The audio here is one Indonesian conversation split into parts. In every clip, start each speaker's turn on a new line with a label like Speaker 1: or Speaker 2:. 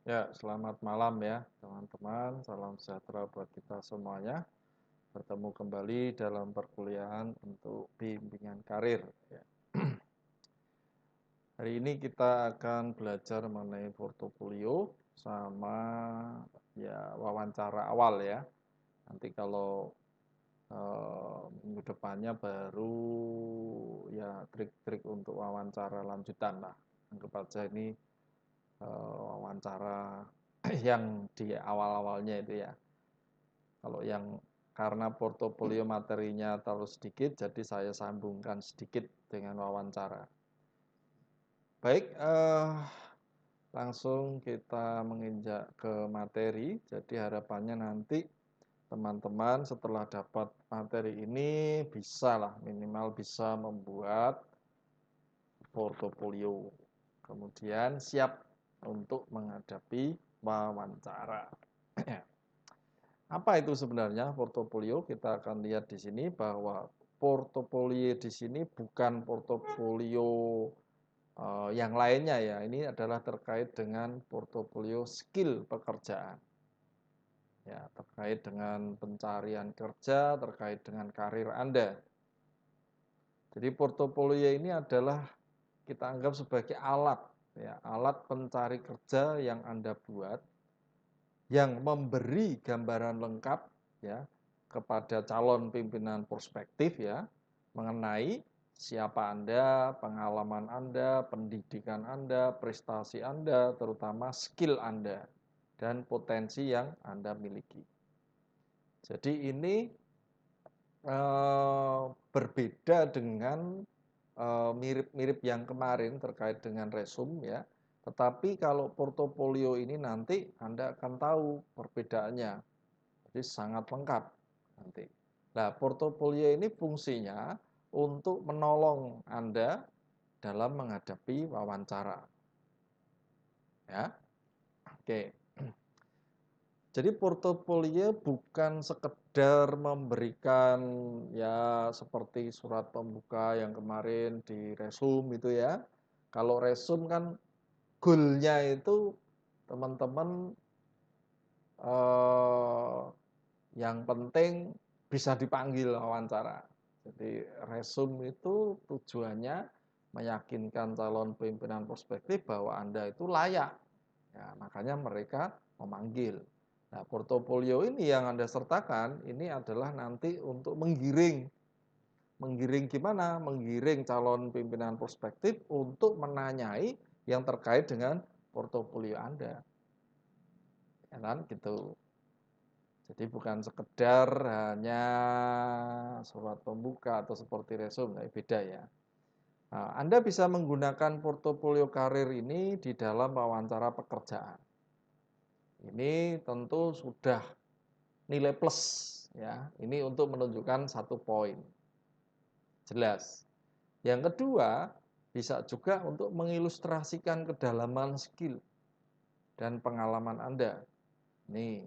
Speaker 1: Ya, selamat malam ya, teman-teman. Salam sejahtera buat kita semuanya. Bertemu kembali dalam perkuliahan untuk bimbingan karir. Ya. Hari ini kita akan belajar mengenai portofolio sama ya wawancara awal ya. Nanti kalau minggu depannya baru ya trik-trik untuk wawancara lanjutan lah. Anggap aja ini wawancara yang di awal-awalnya itu ya. Kalau yang karena portofolio materinya terlalu sedikit, jadi saya sambungkan sedikit dengan wawancara. Baik, langsung kita menginjak ke materi. Jadi harapannya nanti teman-teman setelah dapat materi ini bisa lah minimal bisa membuat portofolio. Kemudian siap untuk menghadapi wawancara. Apa itu sebenarnya portofolio? Kita akan lihat di sini bahwa portofolio di sini bukan portofolio yang lainnya ya. Ini adalah terkait dengan portofolio skill pekerjaan. Ya, terkait dengan pencarian kerja, terkait dengan karir Anda. Jadi portofolio ini adalah kita anggap sebagai alat ya, alat pencari kerja yang Anda buat yang memberi gambaran lengkap ya kepada calon pimpinan prospektif ya mengenai siapa Anda, pengalaman Anda, pendidikan Anda, prestasi Anda, terutama skill Anda dan potensi yang Anda miliki. Jadi ini berbeda dengan mirip-mirip yang kemarin terkait dengan resume ya. Tetapi kalau portofolio ini nanti Anda akan tahu perbedaannya. Jadi sangat lengkap nanti. Nah, portofolio ini fungsinya untuk menolong Anda dalam menghadapi wawancara. Ya. Oke. Jadi portofolio bukan sekedar memberikan ya seperti surat pembuka yang kemarin di resume itu ya. Kalau resume kan goalnya itu teman-teman eh, yang penting bisa dipanggil wawancara. Jadi resume itu tujuannya meyakinkan calon pimpinan prospektif bahwa Anda itu layak. Ya, makanya mereka memanggil. Nah, portofolio ini yang Anda sertakan ini adalah nanti untuk menggiring. Menggiring gimana? Menggiring calon pimpinan prospektif untuk menanyai yang terkait dengan portofolio Anda. Ya kan gitu. Jadi bukan sekedar hanya surat pembuka atau seperti resume, beda ya. Nah, Anda bisa menggunakan portofolio karir ini di dalam wawancara pekerjaan. Ini tentu sudah nilai plus ya. Ini untuk menunjukkan satu poin. Jelas. Yang kedua, bisa juga untuk mengilustrasikan kedalaman skill dan pengalaman Anda. Nih.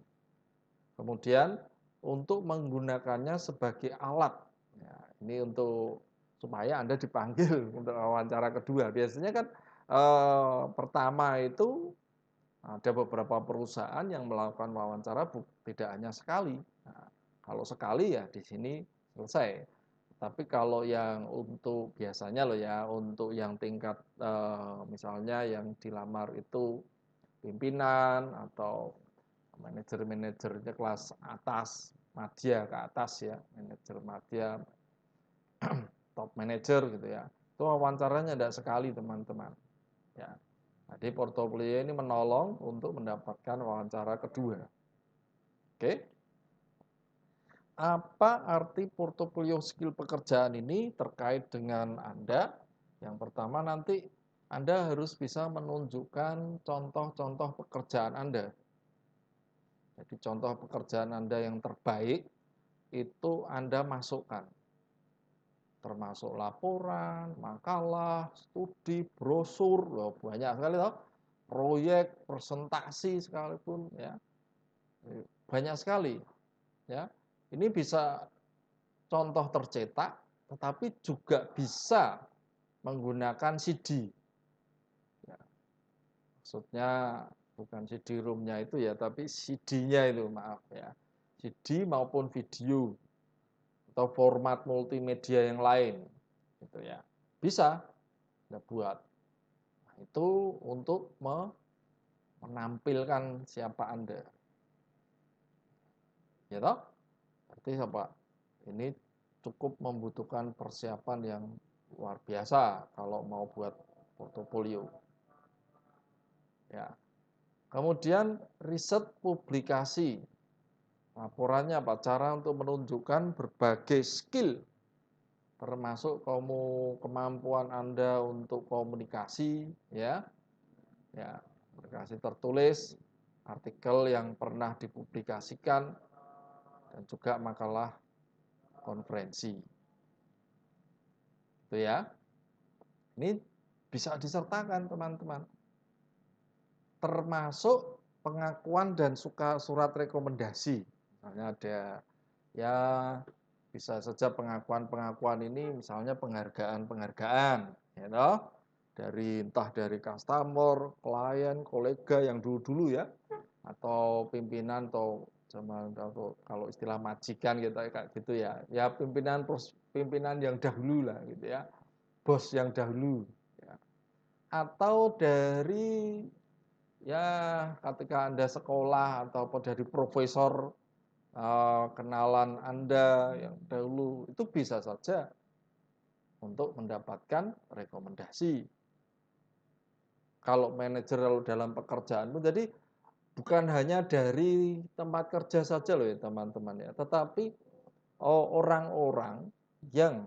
Speaker 1: Kemudian untuk menggunakannya sebagai alat. Ya, ini untuk supaya Anda dipanggil untuk wawancara kedua. Biasanya kan pertama itu ada beberapa perusahaan yang melakukan wawancara tidak hanya sekali. Nah, kalau sekali ya di sini selesai. Tapi kalau yang untuk biasanya loh ya, untuk yang tingkat misalnya yang dilamar itu pimpinan atau manajer-manajernya kelas atas, madya ke atas ya, manajer madya, top manager gitu ya. Itu wawancaranya tidak sekali teman-teman. Ya. Jadi portofolio ini menolong untuk mendapatkan wawancara kedua. Oke. Apa arti portofolio skill pekerjaan ini terkait dengan Anda? Yang pertama nanti Anda harus bisa menunjukkan contoh-contoh pekerjaan Anda. Jadi contoh pekerjaan Anda yang terbaik itu Anda masukkan. Termasuk laporan, makalah, studi, brosur, loh, banyak sekali toh. Proyek, presentasi sekalipun ya. Banyak sekali ya. Ini bisa contoh tercetak tetapi juga bisa menggunakan CD. Ya, maksudnya bukan CD-ROM-nya itu ya, tapi CD-nya itu, maaf ya. CD maupun video atau format multimedia yang lain, gitu ya. Bisa Anda buat. Nah, itu untuk menampilkan siapa Anda. Ya toh? Berarti apa? Ini cukup membutuhkan persiapan yang luar biasa kalau mau buat portofolio. Ya. Kemudian riset publikasi. Laporannya apa? Cara untuk menunjukkan berbagai skill, termasuk kemampuan Anda untuk komunikasi, ya, komunikasi tertulis, artikel yang pernah dipublikasikan, dan juga makalah konferensi. Itu ya. Ini bisa disertakan teman-teman. Termasuk pengakuan dan surat rekomendasi. Misalnya ada ya bisa saja pengakuan-pengakuan ini misalnya penghargaan-penghargaan, ya toh? Entah dari customer, klien, kolega yang dulu-dulu ya, atau pimpinan atau zaman kalau istilah majikan gitu kayak gitu ya. Ya pimpinan yang dahulu lah gitu ya. Bos yang dahulu ya. Atau dari ya ketika Anda sekolah ataupun dari profesor kenalan Anda yang dahulu, itu bisa saja untuk mendapatkan rekomendasi. Kalau manajer dalam pekerjaanmu, jadi bukan hanya dari tempat kerja saja loh ya teman-teman ya, tetapi orang-orang yang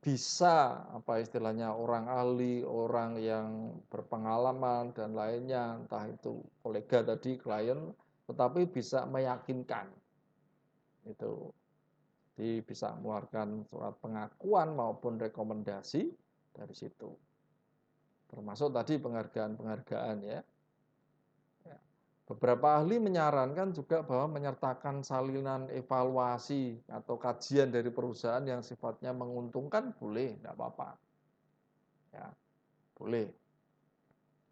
Speaker 1: bisa apa istilahnya orang ahli, orang yang berpengalaman dan lainnya, entah itu kolega tadi, klien, tetapi bisa meyakinkan itu. Jadi bisa mengeluarkan surat pengakuan maupun rekomendasi dari situ. Termasuk tadi penghargaan-penghargaan ya. Beberapa ahli menyarankan juga bahwa menyertakan salinan evaluasi atau kajian dari perusahaan yang sifatnya menguntungkan boleh, tidak apa-apa. Ya, boleh.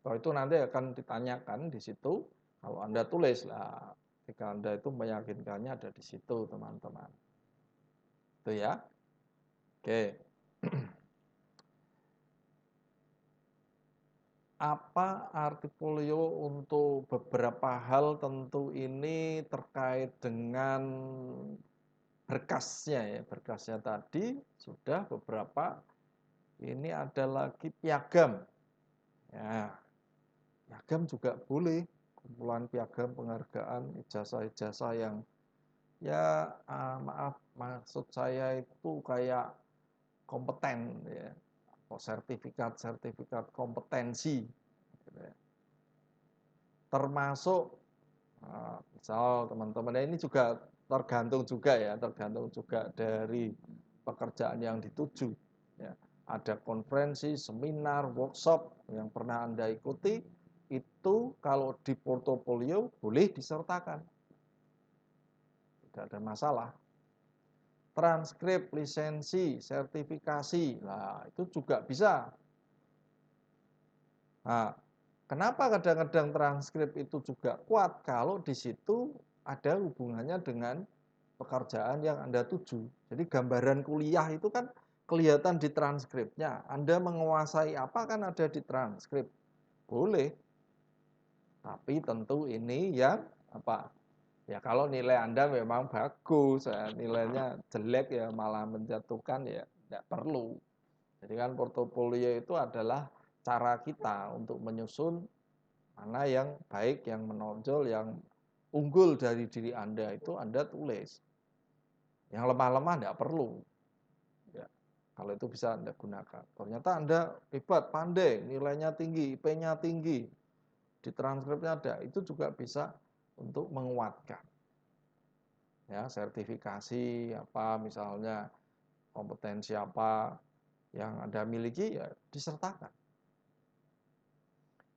Speaker 1: Kalau itu nanti akan ditanyakan di situ. Kalau Anda tulis lah, ketika Anda itu meyakinkannya ada di situ, teman-teman. Itu ya. Oke. Apa artifolio untuk beberapa hal tentu ini terkait dengan berkasnya ya. Berkasnya tadi sudah beberapa. Ini ada lagi piagam. Ya, piagam juga boleh. Kumpulan piagam penghargaan, ijazah-ijazah yang ya maaf maksud saya itu kayak kompeten ya. Atau sertifikat-sertifikat kompetensi. Gitu ya. Termasuk misal teman-teman ini juga tergantung juga dari pekerjaan yang dituju ya. Ada konferensi, seminar, workshop yang pernah Anda ikuti, itu kalau di portofolio boleh disertakan, tidak ada masalah. Transkrip, lisensi, sertifikasi, nah itu juga bisa. Nah, kenapa kadang-kadang transkrip itu juga kuat? Kalau di situ ada hubungannya dengan pekerjaan yang Anda tuju. Jadi gambaran kuliah itu kan kelihatan di transkripnya. Anda menguasai apa kan ada di transkrip. Boleh. Tapi tentu ini yang apa? Ya kalau nilai Anda memang bagus, nilainya jelek ya malah menjatuhkan ya tidak perlu. Jadi kan portofolio itu adalah cara kita untuk menyusun mana yang baik, yang menonjol, yang unggul dari diri Anda itu Anda tulis. Yang lemah-lemah tidak perlu. Ya, kalau itu bisa Anda gunakan. Ternyata Anda hebat, pandai, nilainya tinggi, IP-nya tinggi, di transkripnya ada, itu juga bisa untuk menguatkan. Ya, sertifikasi apa misalnya kompetensi apa yang Anda miliki ya disertakan.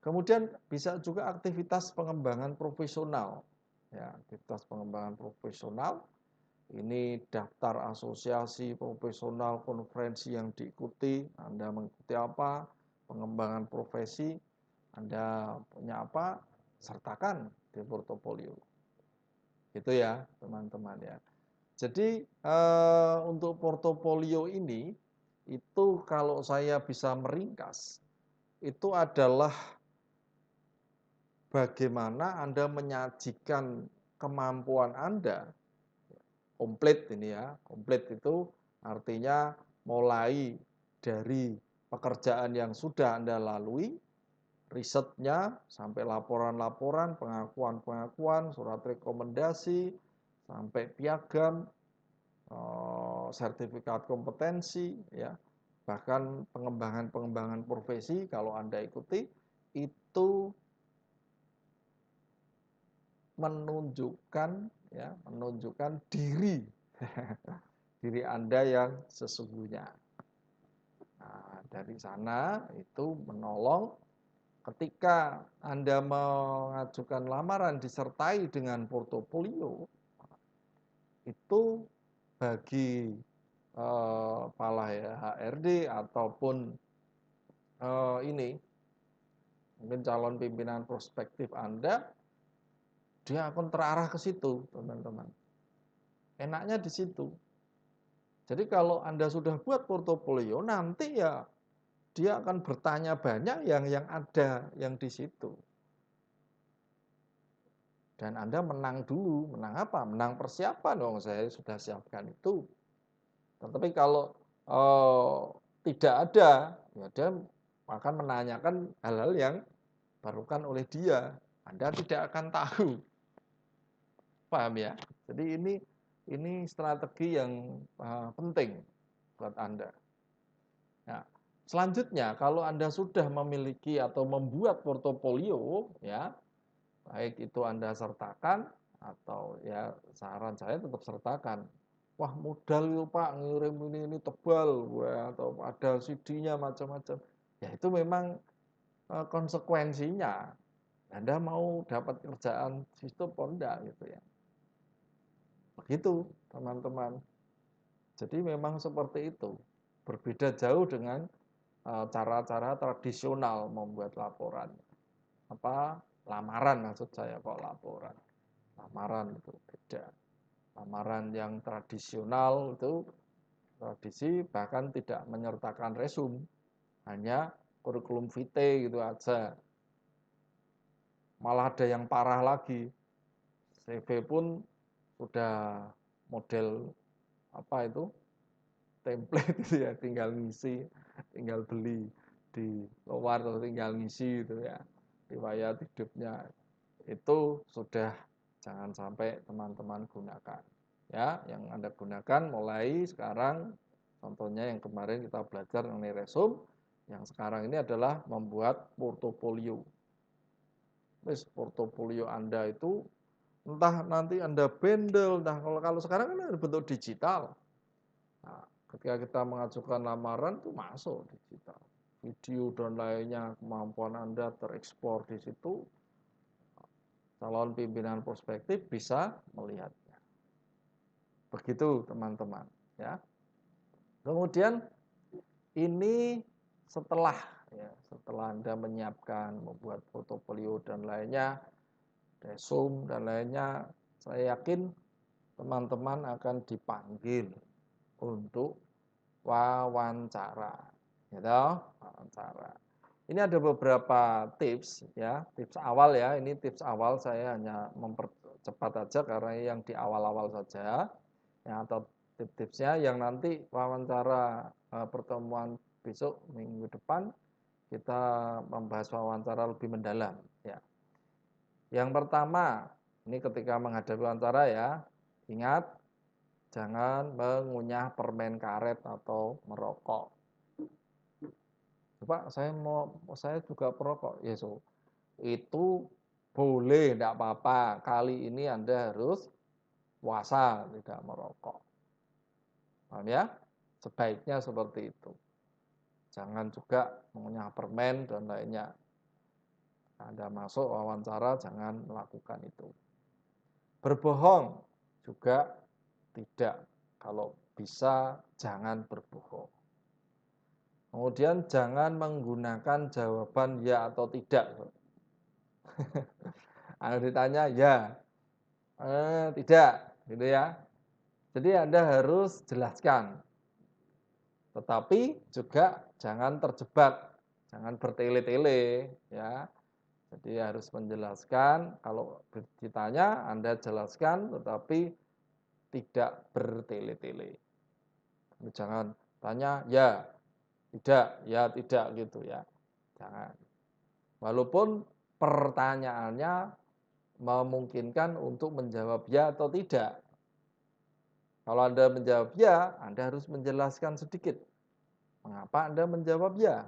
Speaker 1: Kemudian bisa juga aktivitas pengembangan profesional. Ya, aktivitas pengembangan profesional ini daftar asosiasi profesional, konferensi yang diikuti, Anda mengikuti apa, pengembangan profesi, Anda punya apa, sertakan di portofolio. Itu ya, teman-teman ya. Jadi untuk portofolio ini itu kalau saya bisa meringkas, itu adalah bagaimana Anda menyajikan kemampuan Anda komplit ini ya. Komplit itu artinya mulai dari pekerjaan yang sudah Anda lalui, risetnya, sampai laporan-laporan, pengakuan-pengakuan, surat rekomendasi, sampai piagam, sertifikat kompetensi, ya, bahkan pengembangan-pengembangan profesi kalau Anda ikuti, itu menunjukkan ya, menunjukkan diri diri Anda yang sesungguhnya. Nah, dari sana itu menolong ketika Anda mengajukan lamaran disertai dengan portofolio, itu bagi kepala ya, HRD ataupun ini mungkin calon pimpinan prospektif Anda, dia akan terarah ke situ, teman-teman. Enaknya di situ. Jadi kalau Anda sudah buat portofolio, nanti ya dia akan bertanya banyak yang ada yang di situ. Dan Anda menang dulu, menang apa? Menang persiapan dong, saya sudah siapkan itu. Tetapi kalau tidak ada, ya dia akan menanyakan hal-hal yang barukan oleh dia. Anda tidak akan tahu. Paham ya? Jadi ini strategi yang penting buat Anda. Nah, selanjutnya kalau Anda sudah memiliki atau membuat portofolio, ya, baik itu Anda sertakan atau ya saran saya tetap sertakan. Wah, modal itu Pak, ngirim ini tebal, atau ada CD-nya macam-macam. Ya itu memang konsekuensinya. Anda mau dapat kerjaan situ apa enggak gitu ya. Begitu, teman-teman. Jadi memang seperti itu. Berbeda jauh dengan cara-cara tradisional membuat laporan. Lamaran maksud saya, kok laporan. Lamaran itu beda. Lamaran yang tradisional itu tradisi bahkan tidak menyertakan resume, hanya kurikulum vitae gitu aja. Malah ada yang parah lagi, CV pun sudah model apa itu template itu ya, tinggal ngisi, tinggal beli di luar atau tinggal ngisi itu ya, riwayat hidupnya. Itu sudah jangan sampai teman-teman gunakan. Ya, yang Anda gunakan mulai sekarang, contohnya yang kemarin kita belajar mengenai resume, yang sekarang ini adalah membuat portofolio. Terus portofolio Anda itu entah nanti Anda bendel, entah kalau sekarang kan ada bentuk digital. Nah, ketika kita mengajukan lamaran itu masuk digital. Video dan lainnya, kemampuan Anda terekspor di situ, calon pimpinan prospektif bisa melihatnya. Begitu teman-teman, ya. Kemudian ini setelah Anda menyiapkan, membuat portofolio dan lainnya, resume dan lainnya, saya yakin teman-teman akan dipanggil untuk wawancara, gitu, wawancara. Ini ada beberapa tips ya, tips awal ya. Ini tips awal, saya hanya mempercepat aja karena yang di awal-awal saja. Ya, atau tips-tipsnya yang nanti wawancara pertemuan besok minggu depan kita membahas wawancara lebih mendalam ya. Yang pertama, ini ketika menghadapi wawancara ya, ingat jangan mengunyah permen karet atau merokok. Pak, saya juga perokok. Ya, so, itu boleh, tidak apa-apa. Kali ini Anda harus puasa, tidak merokok. Paham ya? Sebaiknya seperti itu. Jangan juga mengunyah permen dan lainnya. Anda masuk wawancara, jangan melakukan itu. Berbohong juga tidak. Kalau bisa, jangan berbohong. Kemudian jangan menggunakan jawaban ya atau tidak. Kalau ditanya, ya, tidak, gitu ya. Jadi Anda harus jelaskan, tetapi juga jangan terjebak, jangan bertele-tele, ya. Jadi harus menjelaskan, kalau ditanya Anda jelaskan, tetapi tidak bertele-tele. Jangan tanya, ya, tidak gitu ya. Jangan. Walaupun pertanyaannya memungkinkan untuk menjawab ya atau tidak. Kalau Anda menjawab ya, Anda harus menjelaskan sedikit. Mengapa Anda menjawab ya?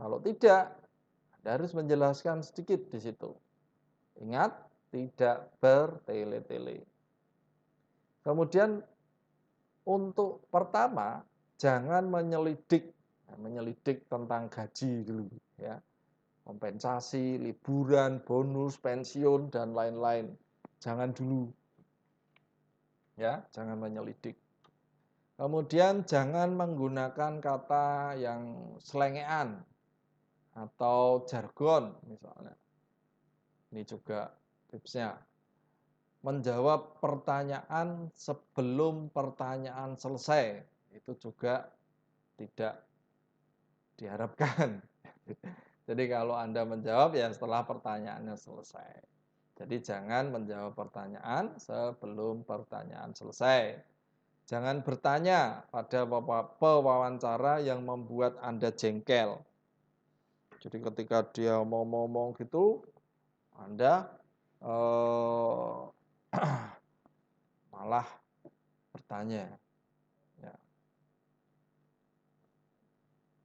Speaker 1: Kalau tidak, Anda harus menjelaskan sedikit di situ. Ingat, tidak bertele-tele. Kemudian untuk pertama, jangan menyelidik tentang gaji dulu ya. Kompensasi, liburan, bonus, pensiun dan lain-lain. Jangan dulu. Ya, jangan menyelidik. Kemudian jangan menggunakan kata yang selengean atau jargon misalnya. Ini juga tipsnya. Menjawab pertanyaan sebelum pertanyaan selesai. Itu juga tidak diharapkan. Jadi kalau Anda menjawab ya setelah pertanyaannya selesai. Jadi jangan menjawab pertanyaan sebelum pertanyaan selesai. Jangan bertanya pada pewawancara yang membuat Anda jengkel. Jadi ketika dia mau ngomong gitu, Anda malah bertanya, ya,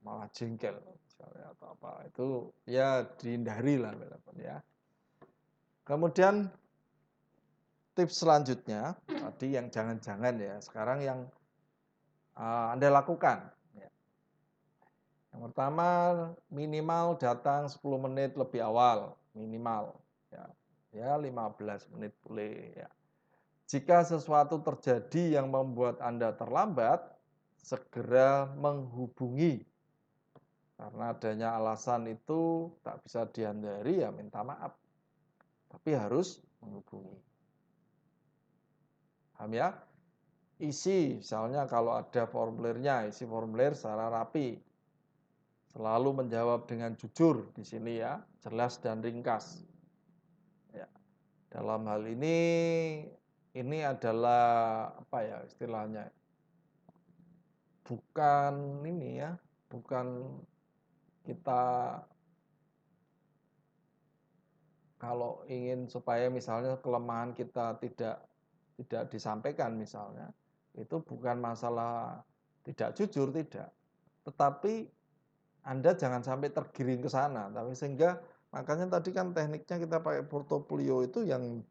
Speaker 1: malah jengkel misalnya atau apa, itu ya dihindari lah ya. Kemudian tips selanjutnya tadi yang jangan-jangan ya, sekarang yang Anda lakukan. Ya. Yang pertama, minimal datang 10 menit lebih awal, minimal ya. Ya 15 menit boleh ya. Jika sesuatu terjadi yang membuat Anda terlambat, segera menghubungi. Karena adanya alasan itu tak bisa dihindari, ya minta maaf. Tapi harus menghubungi. Paham ya? Isi, misalnya kalau ada formulirnya, isi formulir secara rapi. Selalu menjawab dengan jujur di sini ya, jelas dan ringkas. Ya. Dalam hal ini adalah apa ya istilahnya? Bukan ini ya, bukan kita kalau ingin supaya misalnya kelemahan kita tidak disampaikan misalnya, itu bukan masalah tidak jujur, tidak. Tetapi Anda jangan sampai tergiring ke sana, tapi sehingga makanya tadi kan tekniknya kita pakai portofolio itu yang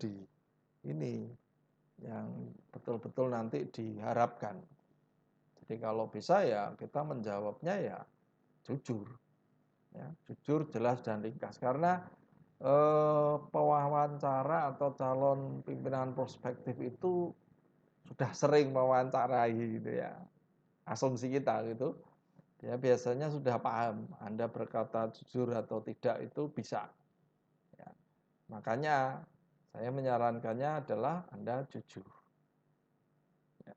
Speaker 1: yang betul-betul nanti diharapkan. Jadi kalau bisa ya kita menjawabnya ya jujur, ya jujur, jelas dan ringkas. Karena pewawancara atau calon pimpinan prospektif itu sudah sering mewawancarai gitu ya, asumsi kita gitu. Ya biasanya sudah paham Anda berkata jujur atau tidak itu bisa. Ya. Makanya saya menyarankannya adalah Anda jujur. Ya.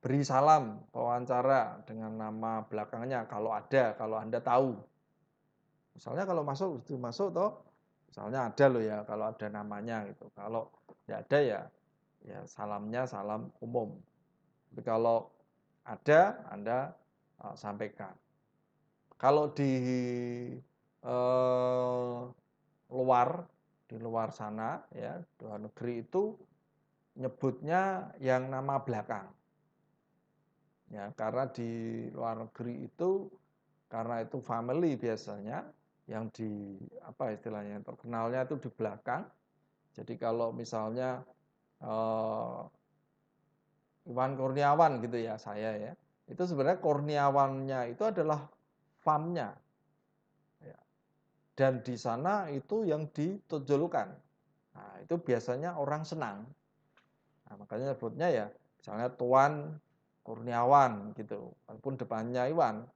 Speaker 1: Beri salam pewawancara dengan nama belakangnya kalau ada, kalau Anda tahu. Misalnya kalau masuk toh, misalnya ada loh ya kalau ada namanya gitu. Kalau tidak ada ya salamnya salam umum. Tapi kalau ada Anda sampaikan. Kalau di eh, di luar sana ya, luar negeri itu nyebutnya yang nama belakang. Ya, karena di luar negeri itu karena itu family biasanya yang di apa istilahnya terkenalnya itu di belakang. Jadi kalau misalnya Iwan Kurniawan gitu ya saya ya, itu sebenarnya Kurniawannya itu adalah famnya. Dan di sana itu yang ditonjolkan. Nah, itu biasanya orang senang. Nah, makanya sebutnya ya, misalnya Tuan Kurniawan gitu, walaupun depannya Iwan.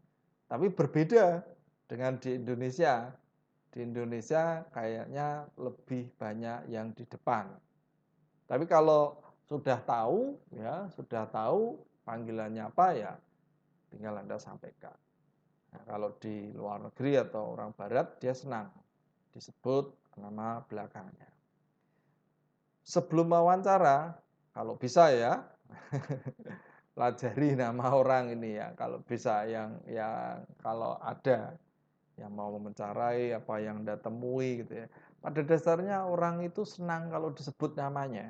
Speaker 1: Tapi berbeda dengan di Indonesia. Di Indonesia kayaknya lebih banyak yang di depan. Tapi kalau sudah tahu, ya, sudah tahu panggilannya apa, ya tinggal Anda sampaikan. Nah, kalau di luar negeri atau orang barat, dia senang disebut nama belakangnya. Sebelum wawancara, kalau bisa ya, pelajari nama orang ini ya, kalau bisa yang kalau ada yang mau mewawancarai, apa yang Anda temui gitu ya. Pada dasarnya orang itu senang kalau disebut namanya.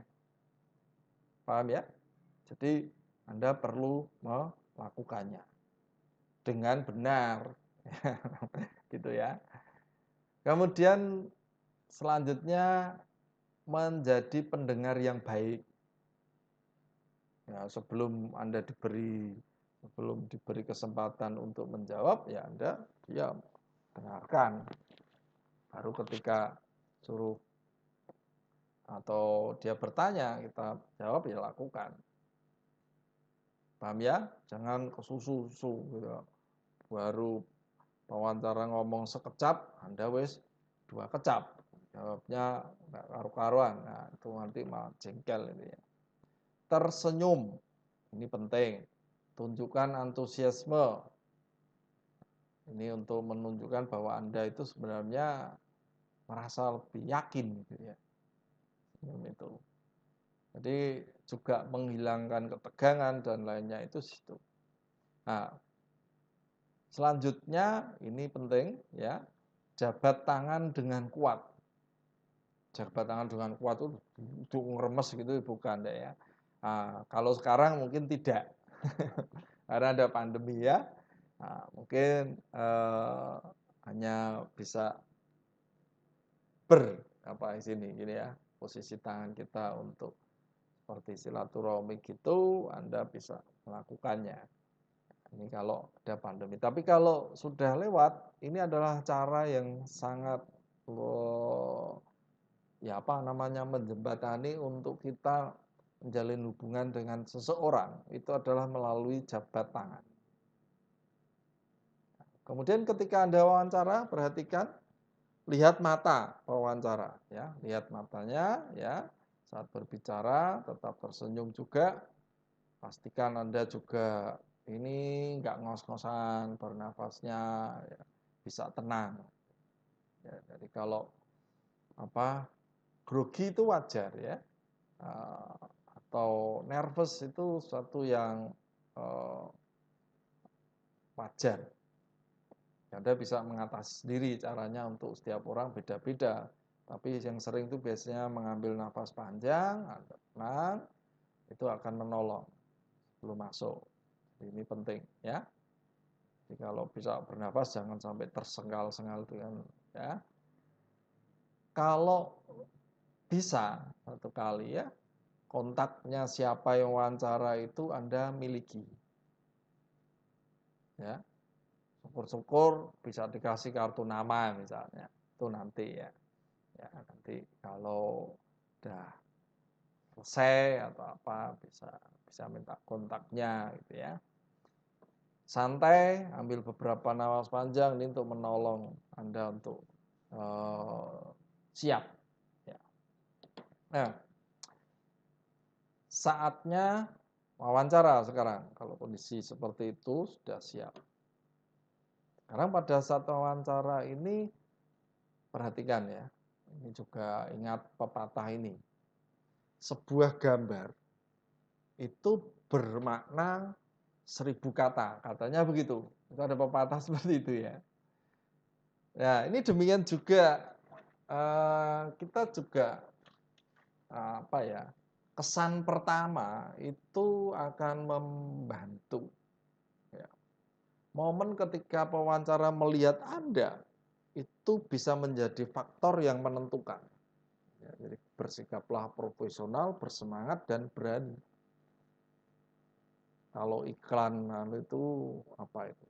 Speaker 1: Paham ya? Jadi Anda perlu melakukannya dengan benar. Gitu ya. Kemudian selanjutnya menjadi pendengar yang baik. Ya, sebelum diberi kesempatan untuk menjawab, ya Anda diam, dengarkan. Baru ketika suruh atau dia bertanya, kita jawab, ya lakukan. Paham ya? Jangan kesusu-susu gitu. Baru wawancara ngomong sekecap, Anda wis 2 kecap. Jawabnya nggak karu-karuan. Nah, itu nanti malah jengkel ini ya. Tersenyum, ini penting. Tunjukkan antusiasme. Ini untuk menunjukkan bahwa Anda itu sebenarnya merasa lebih yakin gitu ya. Itu. Jadi juga menghilangkan ketegangan dan lainnya itu situ. Nah, selanjutnya ini penting ya, jabat tangan dengan kuat. Jabat tangan dengan kuat itu ngeremes gitu bukan deh ya. Nah, kalau sekarang mungkin tidak. Karena ada pandemi ya. Nah, mungkin hanya bisa sini gini ya, posisi tangan kita untuk seperti silaturahmi gitu, Anda bisa melakukannya. Ini kalau ada pandemi. Tapi kalau sudah lewat, ini adalah cara yang sangat ya apa namanya menjembatani untuk kita menjalin hubungan dengan seseorang. Itu adalah melalui jabat tangan. Kemudian ketika Anda wawancara, perhatikan lihat mata wawancara ya, lihat matanya ya. Saat berbicara tetap tersenyum juga. Pastikan Anda juga ini enggak ngos-ngosan bernafasnya ya, bisa tenang. Ya, jadi kalau apa grogi itu wajar ya. Atau nervous itu suatu yang wajar. Anda bisa mengatasi sendiri, caranya untuk setiap orang beda-beda. Tapi yang sering itu biasanya mengambil nafas panjang, tenang, itu akan menolong sebelum masuk. Ini penting ya. Jadi kalau bisa bernafas jangan sampai tersengal-sengal dengan ya. Kalau bisa satu kali ya, kontaknya siapa yang wawancara itu Anda miliki. Ya. Syukur-syukur bisa dikasih kartu nama misalnya. Itu nanti ya. Ya, nanti kalau udah selesai atau apa bisa minta kontaknya gitu ya. Santai, ambil beberapa napas panjang ini untuk menolong Anda untuk siap. Ya. Nah, saatnya wawancara sekarang. Kalau kondisi seperti itu sudah siap. Sekarang pada saat wawancara ini perhatikan ya. Ini juga ingat pepatah ini. Sebuah gambar itu bermakna 1000 kata. Katanya begitu. Itu ada pepatah seperti itu ya. Ya, ini demikian juga kita juga apa ya? Kesan pertama itu akan membantu. Ya. Momen ketika pewawancara melihat Anda itu bisa menjadi faktor yang menentukan. Ya, jadi bersikaplah profesional, bersemangat dan berani. Kalau iklan itu apa itu?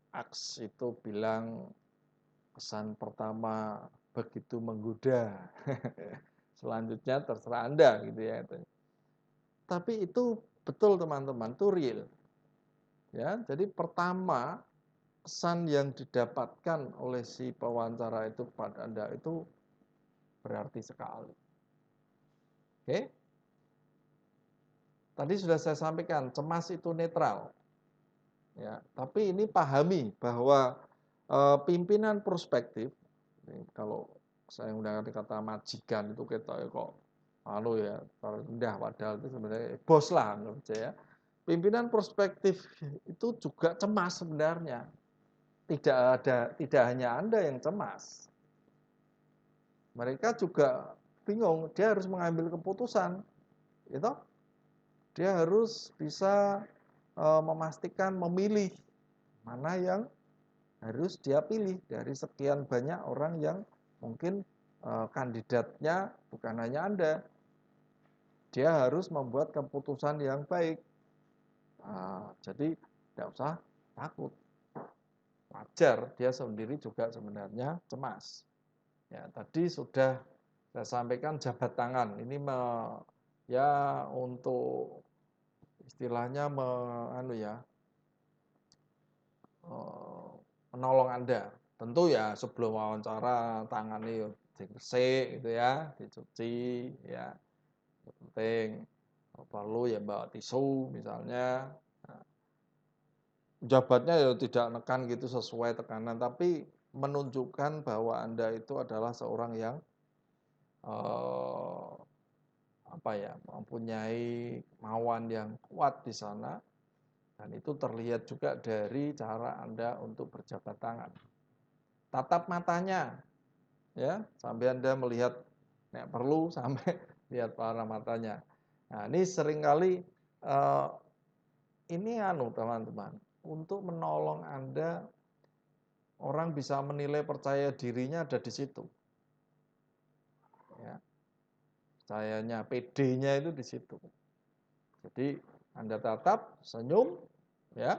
Speaker 1: Aks itu bilang kesan pertama begitu menggoda. Selanjutnya terserah Anda gitu ya. Tapi itu betul teman-teman, itu real. Ya, jadi pertama kesan yang didapatkan oleh si pewawancara itu pada Anda itu berarti sekali. Oke? Tadi sudah saya sampaikan, cemas itu netral. Ya, tapi ini pahami bahwa pimpinan prospektif, kalau saya menggunakan kata majikan itu kita kok ya rendah, padahal itu sebenarnya bos lah anggap saja ya. Pimpinan prospektif itu juga cemas sebenarnya. Tidak hanya Anda yang cemas. Mereka juga bingung, dia harus mengambil keputusan, gitu. Dia harus bisa memastikan memilih mana yang harus dia pilih dari sekian banyak orang yang mungkin kandidatnya bukan hanya Anda. Dia harus membuat keputusan yang baik. Jadi tidak usah takut. Wajar dia sendiri juga sebenarnya cemas. Ya, tadi sudah saya sampaikan jabat tangan. Ini ya untuk istilahnya menolong Anda. Tentu ya sebelum wawancara tangannya diresik gitu ya, dicuci ya. Yang penting perlu ya bawa tisu misalnya. Nah, jabatnya ya tidak nekan gitu sesuai tekanan, tapi menunjukkan bahwa Anda itu adalah seorang yang eh, mempunyai kemauan yang kuat di sana, dan itu terlihat juga dari cara Anda untuk berjabat tangan. Tatap matanya, ya, sampai Anda melihat, perlu sampai lihat para matanya. Nah, ini seringkali ini teman-teman, untuk menolong Anda, orang bisa menilai percaya dirinya ada di situ. Ya. Percayanya, PD-nya itu di situ. Jadi Anda tatap, senyum, ya.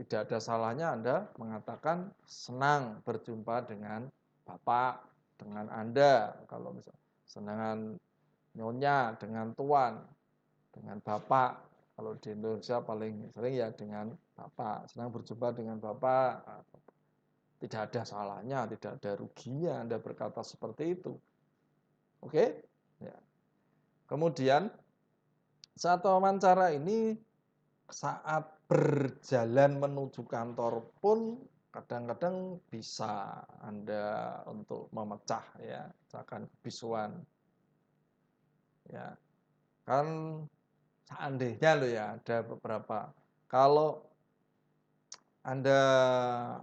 Speaker 1: Tidak ada salahnya Anda mengatakan senang berjumpa dengan Bapak, dengan Anda, kalau misalnya dengan Nyonya, dengan Tuan, dengan Bapak. Kalau di Indonesia paling sering ya dengan Bapak, senang berjumpa dengan Bapak. Tidak ada salahnya, tidak ada ruginya Anda berkata seperti itu. Oke? Ya. Kemudian saat wawancara ini, saat berjalan menuju kantor pun kadang-kadang bisa Anda untuk memecah ya, misalkan kebisuan. Ya. Kan seandainya ya ada beberapa, kalau Anda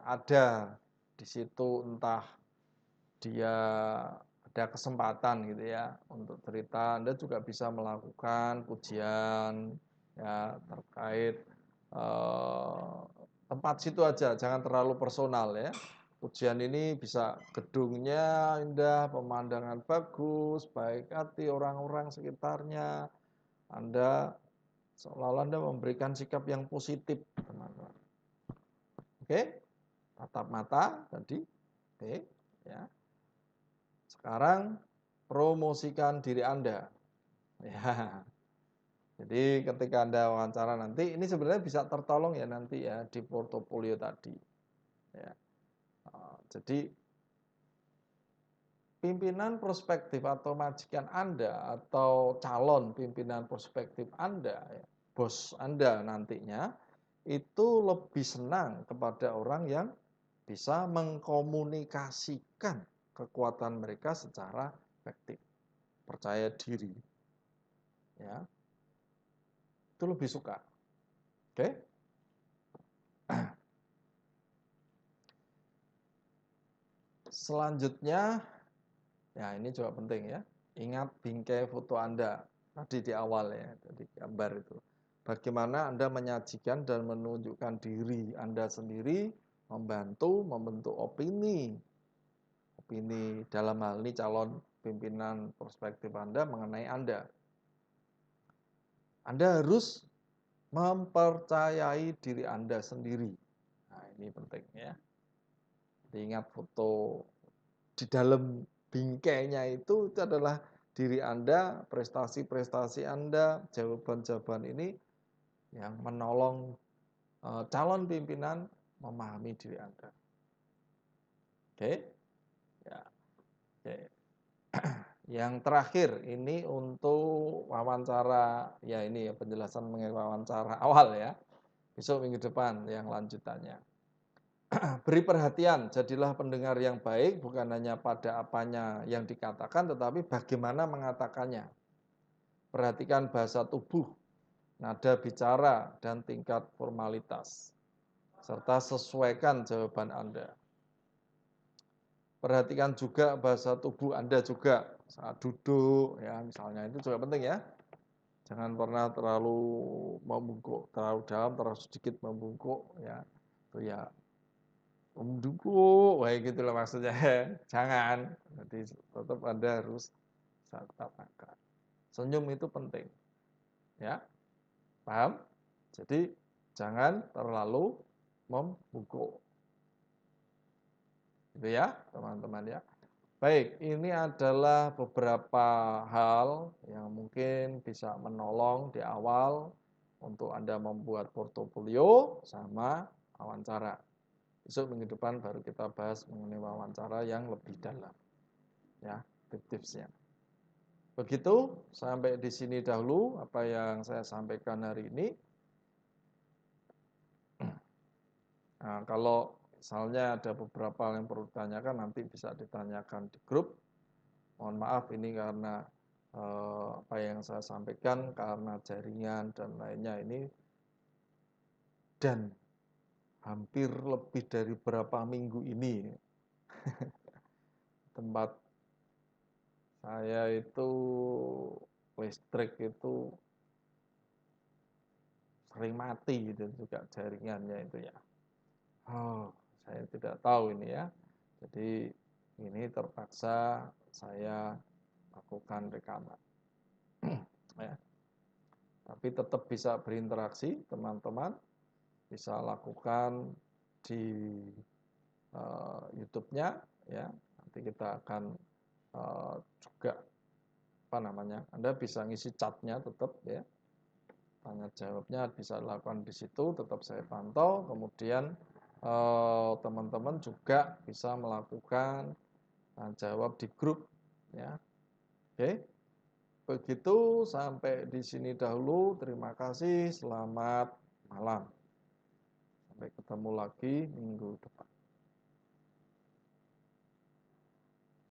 Speaker 1: ada di situ, entah dia ada kesempatan gitu ya untuk cerita, Anda juga bisa melakukan pujian ya terkait tempat situ aja, jangan terlalu personal ya. Pujian ini bisa gedungnya indah, pemandangan bagus, baik hati orang-orang sekitarnya. Anda seolah-olah Anda memberikan sikap yang positif, teman-teman. Oke? Tatap mata tadi. Oke, ya. Sekarang promosikan diri Anda. Ya. Jadi ketika Anda wawancara nanti, ini sebenarnya bisa tertolong ya nanti ya di portofolio tadi. Ya. Jadi pimpinan prospektif atau majikan Anda atau calon pimpinan prospektif Anda, ya, bos Anda nantinya itu lebih senang kepada orang yang bisa mengkomunikasikan kekuatan mereka secara efektif, percaya diri. Ya. Itu lebih suka. Oke? Selanjutnya, ya ini juga penting ya. Ingat bingkai foto Anda tadi di awal ya, tadi gambar itu. Bagaimana Anda menyajikan dan menunjukkan diri Anda sendiri, membantu membentuk opini dalam hal ini calon pimpinan prospektif Anda mengenai Anda. Anda harus mempercayai diri Anda sendiri. Nah, ini penting ya. Ingat foto di dalam bingkainya itu adalah diri Anda, prestasi-prestasi Anda, jawaban-jawaban ini yang menolong calon pimpinan memahami diri Anda. Oke? Ya. Oke. Yang terakhir ini untuk wawancara, ya ini ya penjelasan mengenai wawancara awal ya. Besok minggu depan yang lanjutannya. Beri perhatian, jadilah pendengar yang baik bukan hanya pada apanya yang dikatakan tetapi bagaimana mengatakannya. Perhatikan bahasa tubuh, nada bicara dan tingkat formalitas serta sesuaikan jawaban Anda. Perhatikan juga bahasa tubuh Anda juga saat duduk ya misalnya itu juga penting ya. Jangan pernah terlalu membungkuk, terlalu dalam, terlalu sedikit membungkuk ya. Itu ya membungkuk, kayak gitu loh maksudnya. Jangan. Jadi tetap Anda harus tatap muka. Senyum itu penting. Ya. Paham? Jadi jangan terlalu membungkuk. Gitu ya, teman-teman ya. Baik, ini adalah beberapa hal yang mungkin bisa menolong di awal untuk Anda membuat portofolio sama wawancara. Besok minggu depan baru kita bahas mengenai wawancara yang lebih dalam. Ya, tips-tipsnya. Begitu, sampai di sini dahulu apa yang saya sampaikan hari ini. Nah, kalau misalnya ada beberapa hal yang perlu ditanyakan, nanti bisa ditanyakan di grup. Mohon maaf ini karena apa yang saya sampaikan karena jaringan dan lainnya ini dan hampir lebih dari berapa minggu ini tempat saya itu listrik itu sering mati dan juga jaringannya itu ya. Oh, saya tidak tahu ini ya. Jadi ini terpaksa saya lakukan rekaman. Ya. Tapi tetap bisa berinteraksi teman-teman, bisa lakukan di YouTube-nya ya. Nanti kita akan juga apa namanya? Anda bisa ngisi chatnya tetap ya. Tanya jawabnya bisa dilakukan di situ, tetap saya pantau. Kemudian teman-teman juga bisa melakukan jawab di grup ya. Oke. Begitu sampai di sini dahulu. Terima kasih. Selamat malam. Sampai ketemu lagi minggu depan.